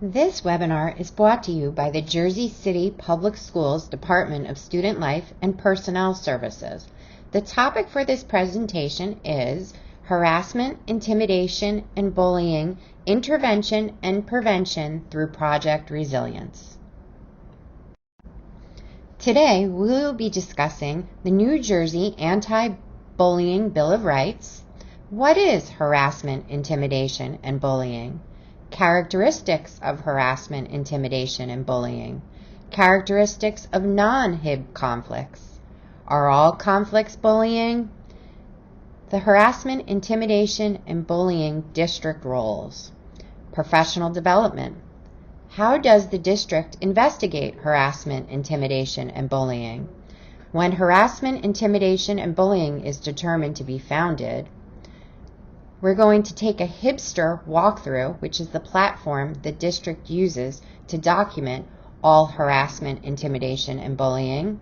This webinar is brought to you by the Jersey City Public Schools Department of Student Life and Personnel Services. The topic for this presentation is Harassment, Intimidation, and Bullying, Intervention and Prevention through Project Resilience. Today, we will be discussing the New Jersey Anti-Bullying Bill of Rights. What is harassment, intimidation, and bullying? Characteristics of harassment, intimidation, and bullying. Characteristics of non-HIB conflicts. Are all conflicts bullying? The harassment, intimidation, and bullying district roles. Professional development. How does the district investigate harassment, intimidation, and bullying? When harassment, intimidation, and bullying is determined to be founded, we're going to take a HIBster walkthrough, which is the platform the district uses to document all harassment, intimidation, and bullying.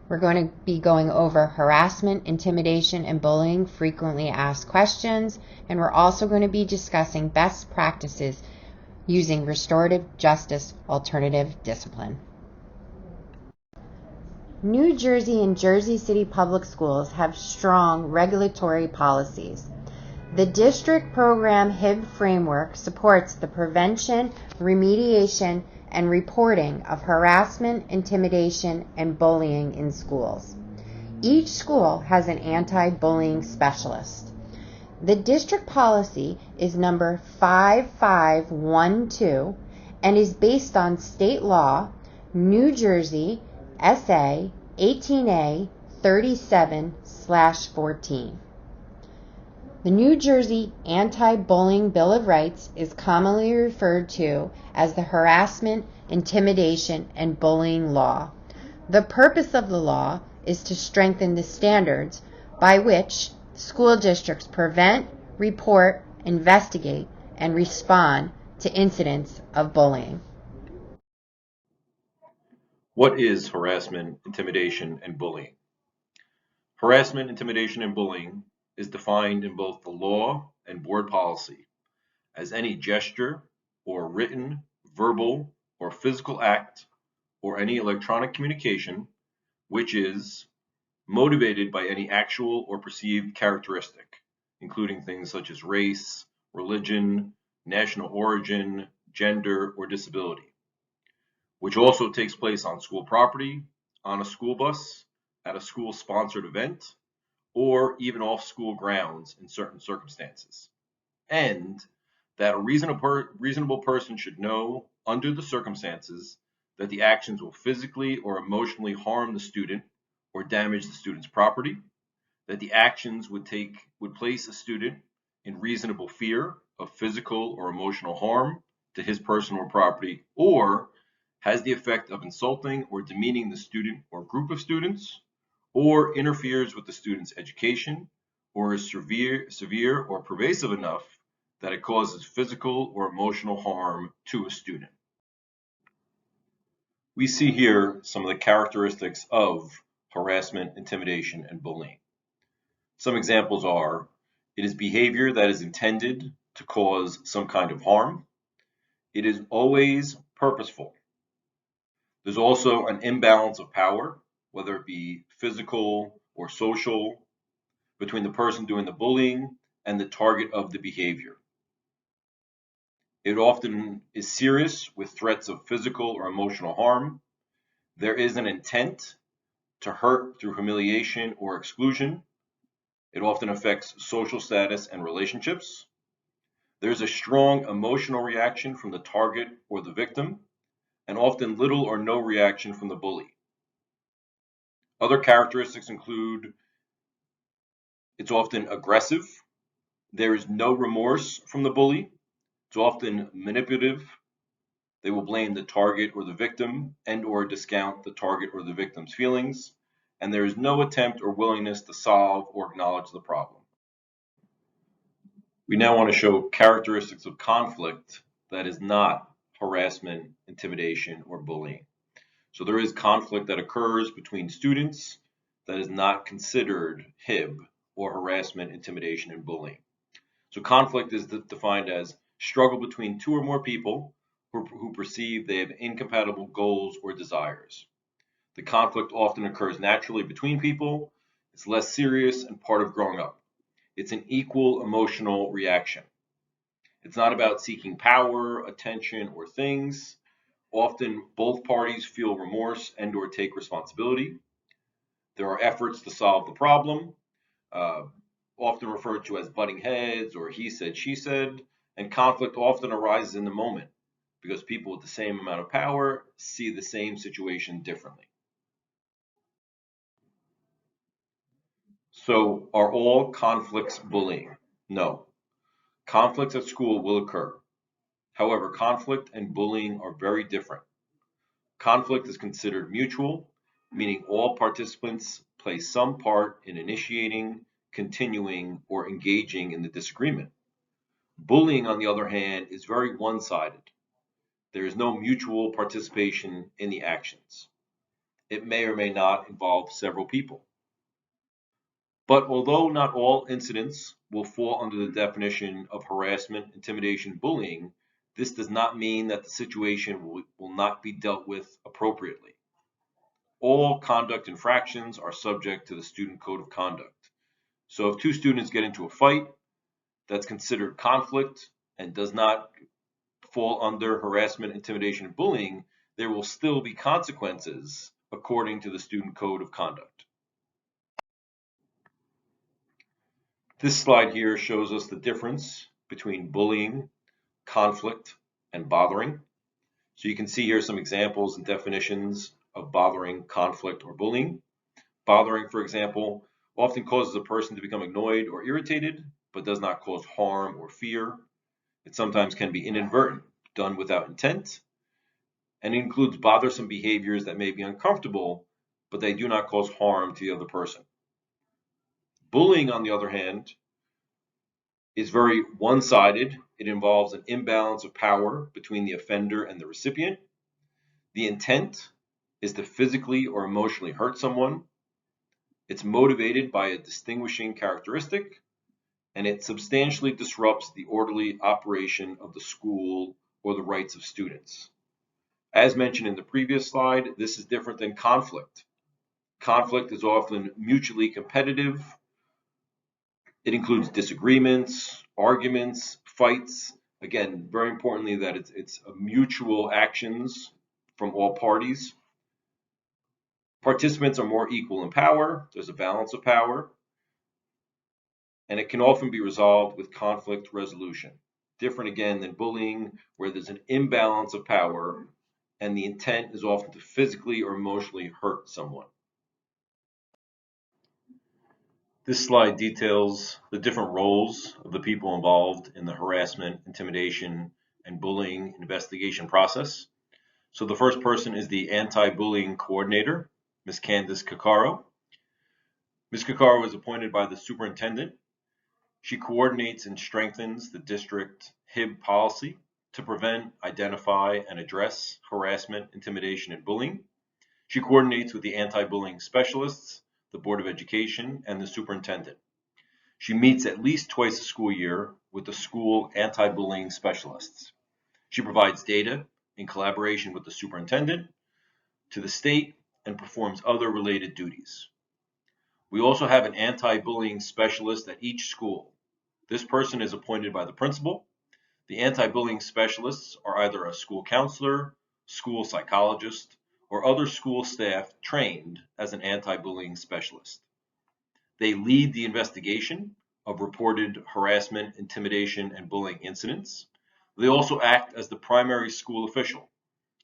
We're going to be going over harassment, intimidation, and bullying frequently asked questions, and we're also going to be discussing best practices using restorative justice alternative discipline. New Jersey and Jersey City Public Schools have strong regulatory policies. The district program HIB framework supports the prevention, remediation, and reporting of harassment, intimidation, and bullying in schools. Each school has an anti-bullying specialist. The district policy is number 5512 and is based on state law, New Jersey, SA 18A 37/14. The New Jersey Anti-Bullying Bill of Rights is commonly referred to as the Harassment, Intimidation, and Bullying Law. The purpose of the law is to strengthen the standards by which school districts prevent, report, investigate, and respond to incidents of bullying. What is harassment, intimidation, and bullying? Harassment, intimidation, and bullying is defined in both the law and board policy as any gesture or written, verbal, or physical act or any electronic communication which is motivated by any actual or perceived characteristic, including things such as race, religion, national origin, gender, or disability, which also takes place on school property, on a school bus, at a school-sponsored event, or even off school grounds in certain circumstances, and that a reasonable person should know under the circumstances that the actions will physically or emotionally harm the student or damage the student's property, that the actions would place a student in reasonable fear of physical or emotional harm to his person or property, or has the effect of insulting or demeaning the student or group of students, or interferes with the student's education, or is severe or pervasive enough that it causes physical or emotional harm to a student. We see here some of the characteristics of harassment, intimidation, and bullying. Some examples are: it is behavior that is intended to cause some kind of harm. It is always purposeful. There's also an imbalance of power, whether it be physical or social, between the person doing the bullying and the target of the behavior. It often is serious with threats of physical or emotional harm. There is an intent to hurt through humiliation or exclusion. It often affects social status and relationships. There's a strong emotional reaction from the target or the victim, and often little or no reaction from the bully. Other characteristics include it's often aggressive. There is no remorse from the bully. It's often manipulative. They will blame the target or the victim and or discount the target or the victim's feelings. And there is no attempt or willingness to solve or acknowledge the problem. We now want to show characteristics of conflict that is not harassment, intimidation, or bullying. So there is conflict that occurs between students that is not considered HIB or harassment, intimidation, and bullying. So conflict is defined as struggle between two or more people who perceive they have incompatible goals or desires. The conflict often occurs naturally between people. It's less serious and part of growing up. It's an equal emotional reaction. It's not about seeking power, attention, or things. Often both parties feel remorse and or take responsibility. There are efforts to solve the problem, uh, often referred to as butting heads or he said, she said, and conflict often arises in the moment because people with the same amount of power see the same situation differently. So, are all conflicts bullying? No. Conflicts at school will occur. However, conflict and bullying are very different. Conflict is considered mutual, meaning all participants play some part in initiating, continuing, or engaging in the disagreement. Bullying, on the other hand, is very one sided. There is no mutual participation in the actions. It may or may not involve several people. But although not all incidents will fall under the definition of harassment, intimidation, bullying, this does not mean that the situation will not be dealt with appropriately. All conduct infractions are subject to the student code of conduct. So if two students get into a fight, that's considered conflict and does not fall under harassment, intimidation, and bullying, there will still be consequences according to the student code of conduct. This slide here shows us the difference between bullying, conflict, and bothering. So you can see here some examples and definitions of bothering, conflict, or bullying. Bothering, for example, often causes a person to become annoyed or irritated, but does not cause harm or fear. It sometimes can be inadvertent, done without intent, and includes bothersome behaviors that may be uncomfortable, but they do not cause harm to the other person. Bullying, on the other hand, is very one-sided. It involves an imbalance of power between the offender and the recipient. The intent is to physically or emotionally hurt someone. It's motivated by a distinguishing characteristic, and it substantially disrupts the orderly operation of the school or the rights of students. As mentioned in the previous slide, this is different than conflict. Conflict is often mutually competitive. It includes disagreements, arguments, fights. Again, very importantly that it's mutual actions from all parties. Participants are more equal in power. There's a balance of power. And it can often be resolved with conflict resolution. Different again than bullying, where there's an imbalance of power and the intent is often to physically or emotionally hurt someone. This slide details the different roles of the people involved in the harassment, intimidation, and bullying investigation process. So the first person is the anti-bullying coordinator, Ms. Candace Caccaro. Ms. Caccaro was appointed by the superintendent. She coordinates and strengthens the district HIB policy to prevent, identify, and address harassment, intimidation, and bullying. She coordinates with the anti-bullying specialists, the Board of Education, and the superintendent. She meets at least twice a school year with the school anti-bullying specialists. She provides data in collaboration with the superintendent to the state and performs other related duties. We also have an anti-bullying specialist at each school. This person is appointed by the principal. The anti-bullying specialists are either a school counselor, school psychologist, or other school staff trained as an anti-bullying specialist. They lead the investigation of reported harassment, intimidation, and bullying incidents. They also act as the primary school official,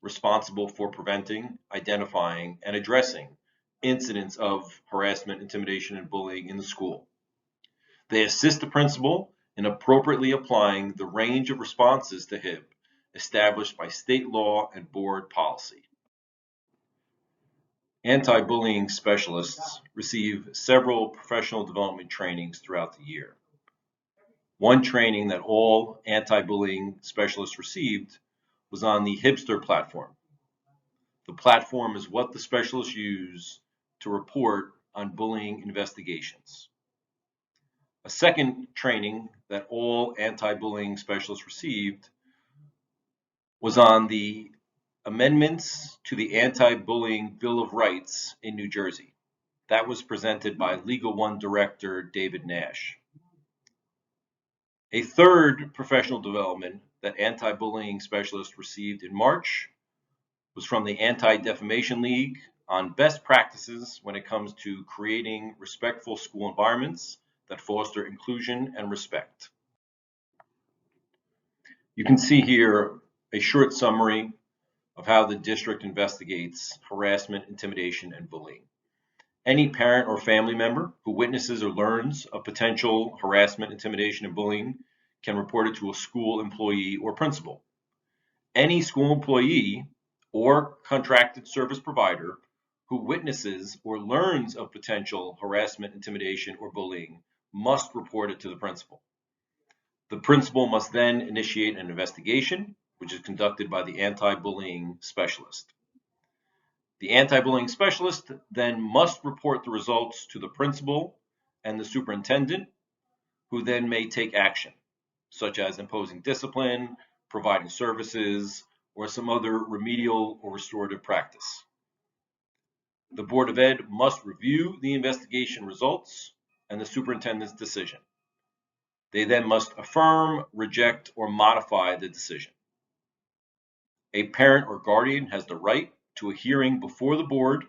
responsible for preventing, identifying, and addressing incidents of harassment, intimidation, and bullying in the school. They assist the principal in appropriately applying the range of responses to HIB established by state law and board policy. Anti-bullying specialists receive several professional development trainings throughout the year. One training that all anti-bullying specialists received was on the Hibster platform. The platform is what the specialists use to report on bullying investigations. A second training that all anti-bullying specialists received was on the amendments to the Anti-Bullying Bill of Rights in New Jersey. That was presented by Legal One Director David Nash. A third professional development that anti-bullying specialists received in March was from the Anti-Defamation League on best practices when it comes to creating respectful school environments that foster inclusion and respect. You can see here a short summary of how the district investigates harassment, intimidation, and bullying. Any parent or family member who witnesses or learns of potential harassment, intimidation, and bullying can report it to a school employee or principal. Any school employee or contracted service provider who witnesses or learns of potential harassment, intimidation, or bullying must report it to the principal. The principal must then initiate an investigation, which is conducted by the anti-bullying specialist. The anti-bullying specialist then must report the results to the principal and the superintendent, who then may take action, such as imposing discipline, providing services, or some other remedial or restorative practice. The Board of Ed must review the investigation results and the superintendent's decision. They then must affirm, reject, or modify the decision. A parent or guardian has the right to a hearing before the board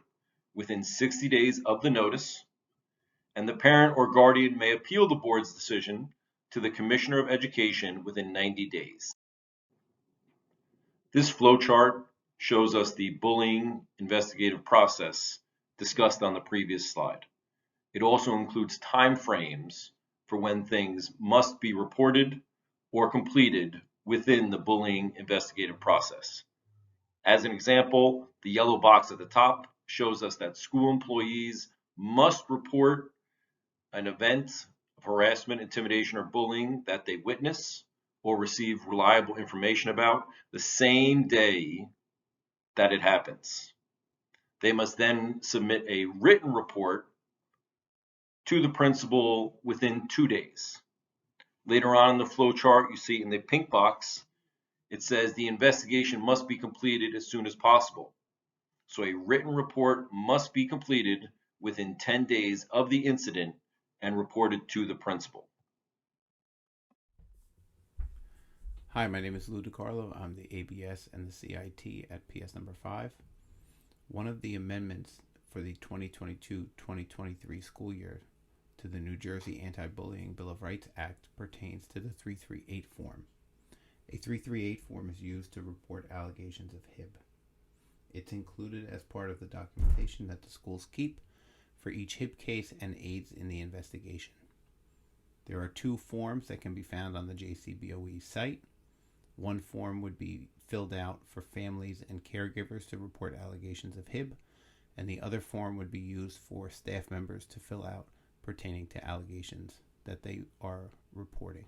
within 60 days of the notice, and the parent or guardian may appeal the board's decision to the Commissioner of Education within 90 days. This flowchart shows us the bullying investigative process discussed on the previous slide. It also includes time frames for when things must be reported or completed within the bullying investigative process. As an example, the yellow box at the top shows us that school employees must report an event of harassment, intimidation, or bullying that they witness or receive reliable information about the same day that it happens. They must then submit a written report to the principal within 2 days. Later on in the flow chart, you see in the pink box, it says the investigation must be completed as soon as possible. So a written report must be completed within 10 days of the incident and reported to the principal. Hi, my name is Lou DiCarlo. I'm the ABS and the CIT at PS number 5. One of the amendments for the 2022-2023 school year to the New Jersey Anti-Bullying Bill of Rights Act pertains to the 338 form. A 338 form is used to report allegations of HIB. It's included as part of the documentation that the schools keep for each HIB case and aids in the investigation. There are 2 forms that can be found on the JCBOE site. One form would be filled out for families and caregivers to report allegations of HIB, and the other form would be used for staff members to fill out pertaining to allegations that they are reporting.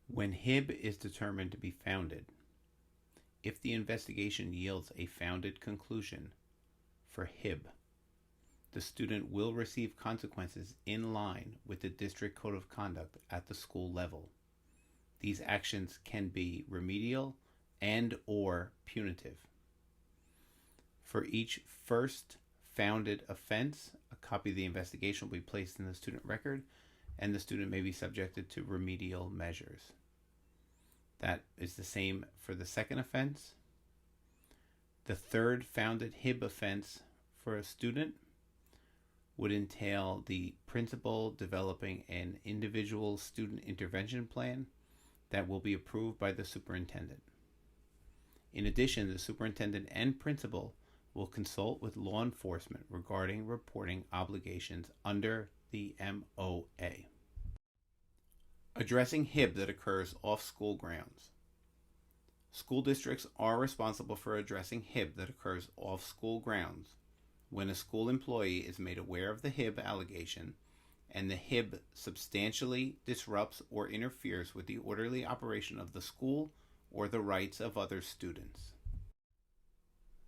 When HIB is determined to be founded, if the investigation yields a founded conclusion for HIB, the student will receive consequences in line with the district code of conduct at the school level. These actions can be remedial and or punitive. For each first founded offense, a copy of the investigation will be placed in the student record, and the student may be subjected to remedial measures. That is the same for the second offense. The third founded HIB offense for a student would entail the principal developing an individual student intervention plan that will be approved by the superintendent. In addition, the superintendent and principal will consult with law enforcement regarding reporting obligations under the MOA. Addressing HIB that occurs off school grounds. School districts are responsible for addressing HIB that occurs off school grounds when a school employee is made aware of the HIB allegation and the HIB substantially disrupts or interferes with the orderly operation of the school or the rights of other students.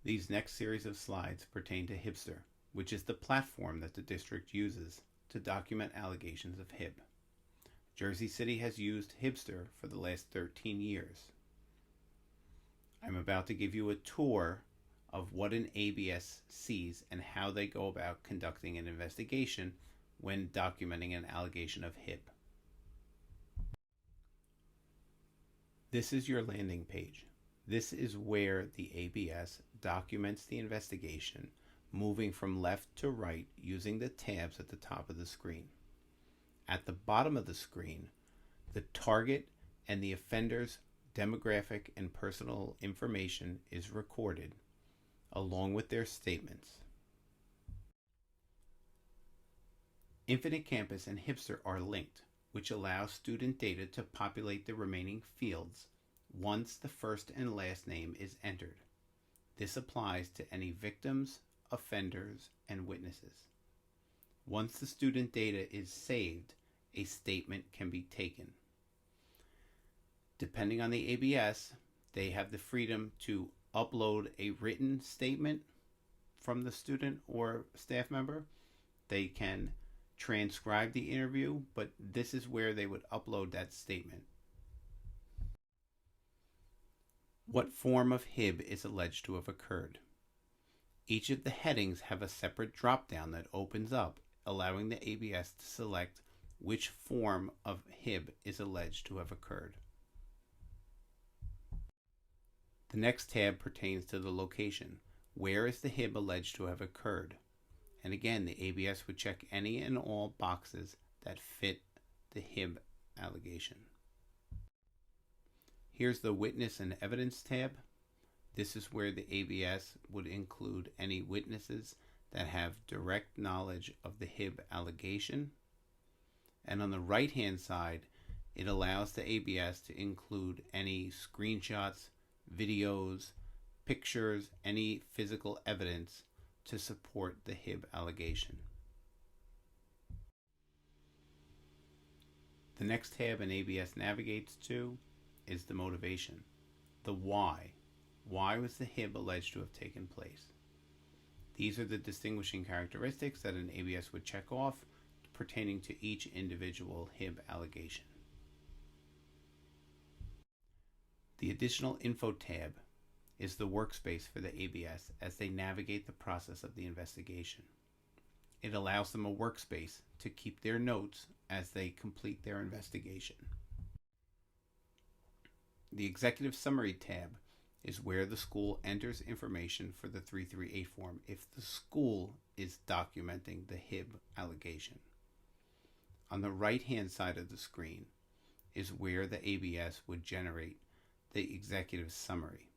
These next series of slides pertain to HIBster, which is the platform that the district uses to document allegations of HIB. Jersey City has used Hibster for the last 13 years. I'm about to give you a tour of what an ABS sees and how they go about conducting an investigation when documenting an allegation of HIB. This is your landing page. This is where the ABS documents the investigation, moving from left to right using the tabs at the top of the screen. At the bottom of the screen, the target and the offender's demographic and personal information is recorded, along with their statements. Infinite Campus and Hibster are linked, which allows student data to populate the remaining fields once the first and last name is entered. This applies to any victims, offenders, and witnesses. Once the student data is saved, a statement can be taken. Depending on the ABS, they have the freedom to upload a written statement from the student or staff member. They can transcribe the interview, but this is where they would upload that statement. What form of HIB is alleged to have occurred? Each of the headings have a separate drop-down that opens up, allowing the ABS to select which form of HIB is alleged to have occurred. The next tab pertains to the location. Where is the HIB alleged to have occurred? And again, the ABS would check any and all boxes that fit the HIB allegation. Here's the Witness and Evidence tab. This is where the ABS would include any witnesses that have direct knowledge of the HIB allegation. And on the right-hand side, it allows the ABS to include any screenshots, videos, pictures, any physical evidence to support the HIB allegation. The next tab an ABS navigates to is the motivation, the why. Why was the HIB alleged to have taken place? These are the distinguishing characteristics that an ABS would check off pertaining to each individual HIB allegation. The additional info tab is the workspace for the ABS as they navigate the process of the investigation. It allows them a workspace to keep their notes as they complete their investigation. The Executive Summary tab is where the school enters information for the 338 form if the school is documenting the HIB allegation. On the right-hand side of the screen is where the ABS would generate the Executive Summary.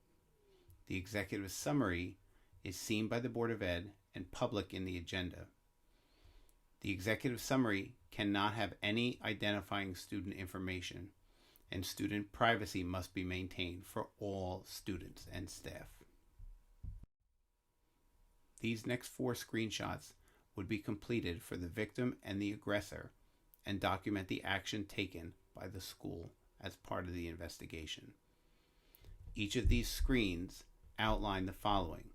The Executive Summary is seen by the Board of Ed and public in the agenda. The Executive Summary cannot have any identifying student information, and student privacy must be maintained for all students and staff. These next 4 screenshots would be completed for the victim and the aggressor and document the action taken by the school as part of the investigation. Each of these screens outline the following: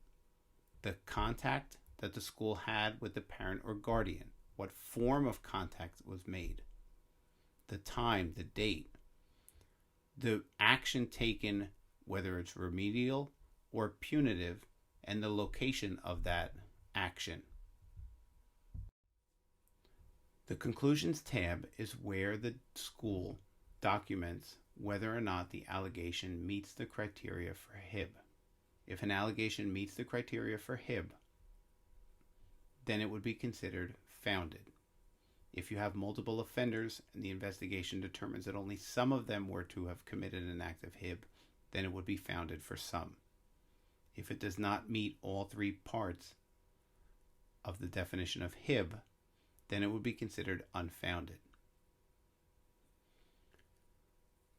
the contact that the school had with the parent or guardian, what form of contact was made, the time, the date, the action taken, whether it's remedial or punitive, and the location of that action. The Conclusions tab is where the school documents whether or not the allegation meets the criteria for HIB. If an allegation meets the criteria for HIB, then it would be considered founded. If you have multiple offenders and the investigation determines that only some of them were to have committed an act of HIB, then it would be founded for some. If it does not meet all 3 parts of the definition of HIB, then it would be considered unfounded.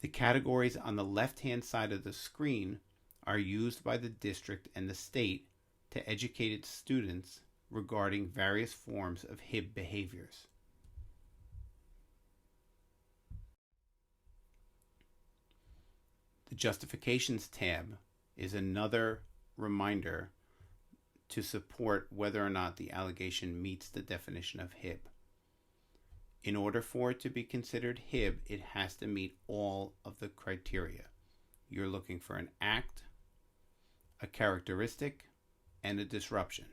The categories on the left-hand side of the screen are used by the district and the state to educate its students regarding various forms of HIB behaviors. The Justifications tab is another reminder to support whether or not the allegation meets the definition of HIB. In order for it to be considered HIB, it has to meet all of the criteria. You're looking for an act, a characteristic, and a disruption.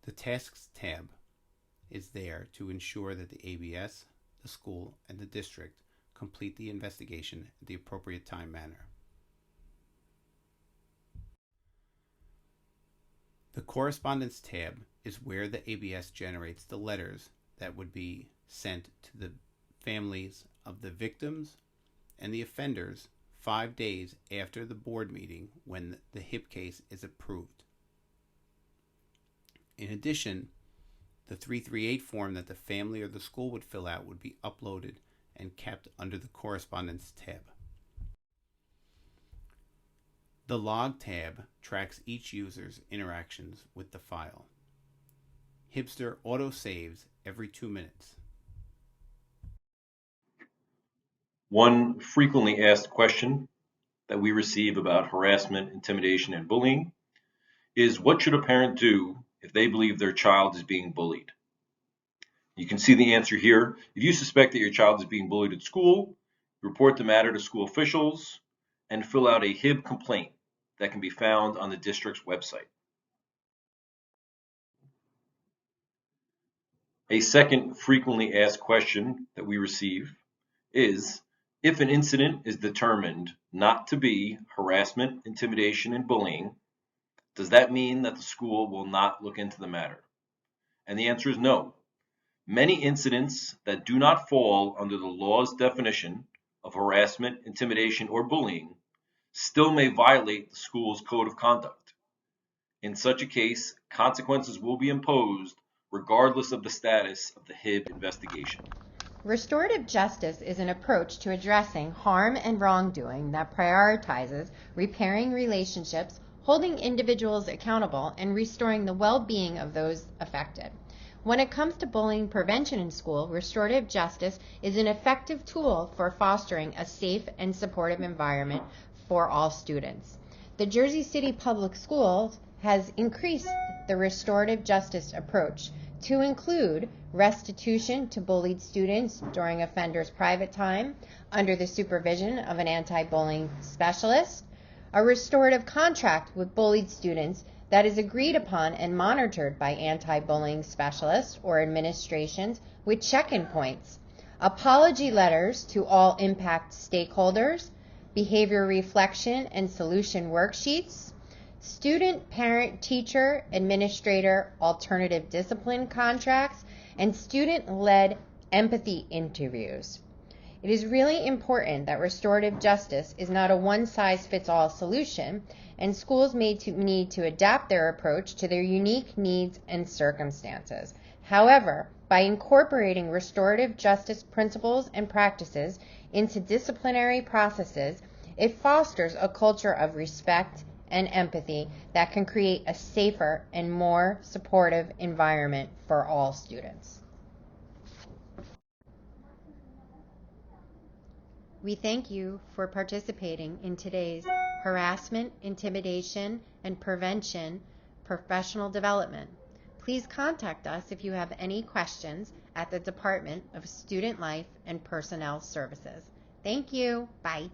The Tasks tab is there to ensure that the ABS, the school, and the district complete the investigation at the appropriate time manner. The Correspondence tab is where the ABS generates the letters that would be sent to the families of the victims and the offenders 5 days after the board meeting when the HIB case is approved. In addition, the 338 form that the family or the school would fill out would be uploaded and kept under the Correspondence tab. The Log tab tracks each user's interactions with the file. Hibster auto-saves every 2 minutes. One frequently asked question that we receive about harassment, intimidation, and bullying is, what should a parent do if they believe their child is being bullied? You can see the answer here. If you suspect that your child is being bullied at school, report the matter to school officials and fill out a HIB complaint that can be found on the district's website. A second frequently asked question that we receive is, if an incident is determined not to be harassment, intimidation, and bullying, does that mean that the school will not look into the matter? And the answer is no. Many incidents that do not fall under the law's definition of harassment, intimidation, or bullying still may violate the school's code of conduct. In such a case, consequences will be imposed regardless of the status of the HIB investigation. Restorative justice is an approach to addressing harm and wrongdoing that prioritizes repairing relationships, holding individuals accountable, and restoring the well-being of those affected. When it comes to bullying prevention in school, restorative justice is an effective tool for fostering a safe and supportive environment for all students. The Jersey City Public Schools has increased the restorative justice approach to include restitution to bullied students during offenders' private time under the supervision of an anti-bullying specialist, a restorative contract with bullied students that is agreed upon and monitored by anti-bullying specialists or administrations with check-in points, apology letters to all impact stakeholders, behavior reflection and solution worksheets, student, parent, teacher, administrator, alternative discipline contracts, and student-led empathy interviews. It is really important that restorative justice is not a one-size-fits-all solution, and schools need to adapt their approach to their unique needs and circumstances. However, by incorporating restorative justice principles and practices into disciplinary processes, it fosters a culture of respect and empathy that can create a safer and more supportive environment for all students. We thank you for participating in today's Harassment, Intimidation, and Prevention Professional Development. Please contact us if you have any questions at the Department of Student Life and Personnel Services. Thank you. Bye.